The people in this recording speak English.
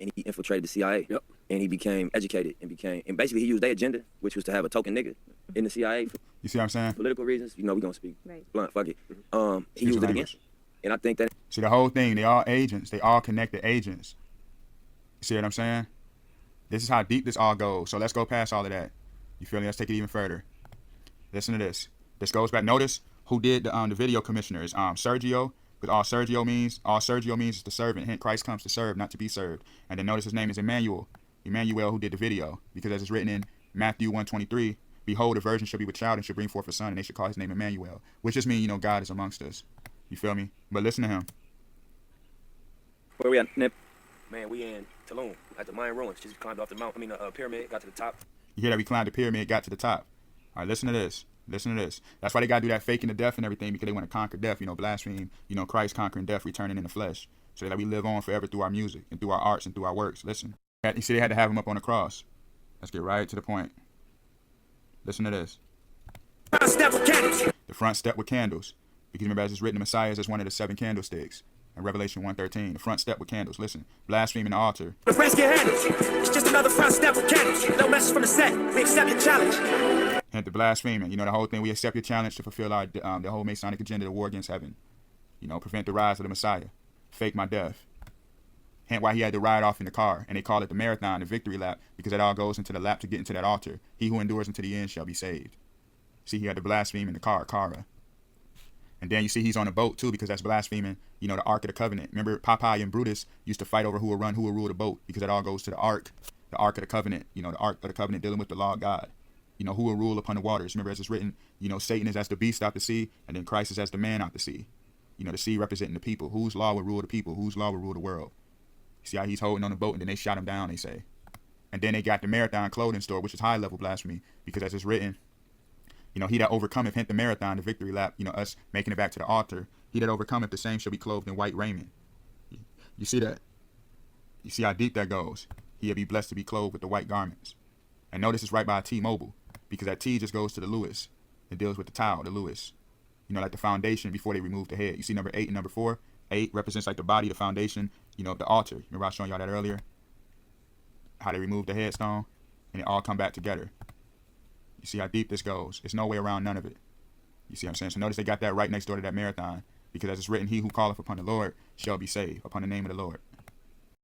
and he infiltrated the CIA. Yep. And he became educated and basically he used their agenda, which was to have a token nigga in the CIA. You see what I'm saying? Political reasons, you know, we gonna speak blunt, fuck it. He Speak used it against him. And I think that. See, the whole thing, they all agents, they all connected agents. You see what I'm saying? This is how deep this all goes. So let's go past all of that. You feel me? Let's take it even further. Listen to this. This goes back. Notice who did the video commissioner is Sergio. But all Sergio means is the servant. Hence, Christ comes to serve, not to be served. And then notice his name is Emmanuel. Emmanuel, who did the video. Because as it's written in Matthew 1:23, behold, a virgin shall be with child and shall bring forth a son, and they shall call his name Emmanuel. Which just means, you know, God is amongst us. You feel me? But listen to him. Where we at, Nip? Man, we in Tulum at the Mayan ruins. Just climbed off the mountain, pyramid, got to the top. You hear that we climbed the pyramid, got to the top. All right, listen to this. Listen to this. That's why they got to do that faking the death and everything, because they want to conquer death, you know, blaspheme, you know, Christ conquering death, returning in the flesh, so that we live on forever through our music and through our arts and through our works. Listen. You see, they had to have him up on the cross. Let's get right to the point. Listen to this. The front step with candles. Because remember, as it's written, the Messiah is one of the 7 candlesticks. In Revelation 1:13, the front step with candles. Listen, blaspheming the altar. The friends get handled. It's just another front step with candles. No message from the set. We accept your challenge. And the blaspheming, you know, the whole thing, we accept your challenge to fulfill our the whole Masonic agenda, the war against heaven. You know, prevent the rise of the Messiah. Fake my death. Hence why he had to ride off in the car. And they call it the marathon, the victory lap, because it all goes into the lap to get into that altar. He who endures unto the end shall be saved. See, he had to blaspheme in the car, Kara. And then you see he's on a boat too, because that's blaspheming, you know, the Ark of the Covenant. Remember, Popeye and Brutus used to fight over who will rule the boat, because it all goes to the Ark of the Covenant, you know, the Ark of the Covenant dealing with the law of God. You know, who will rule upon the waters. Remember, as it's written, you know, Satan is as the beast out the sea, and then Christ is as the man out the sea. You know, the sea representing the people. Whose law will rule the people? Whose law will rule the world? You see how he's holding on the boat, and then they shot him down, they say. And then they got the Marathon clothing store, which is high-level blasphemy, because as it's written, you know, he that overcometh, hint the marathon, the victory lap, you know, us making it back to the altar. He that overcometh, the same shall be clothed in white raiment. You see that? You see how deep that goes? He'll be blessed to be clothed with the white garments. And notice it's right by T-Mobile, because that T just goes to the Lewis. It deals with the towel, the Lewis. You know, like the foundation before they remove the head. You see number 8 and number 4? 8 represents like the body, the foundation, you know, of the altar. Remember I was showing y'all that earlier? How they remove the headstone, and it all come back together. You see how deep this goes. There's no way around none of it. You see what I'm saying? So notice they got that right next door to that marathon, because as it's written, he who calleth upon the Lord shall be saved, upon the name of the Lord.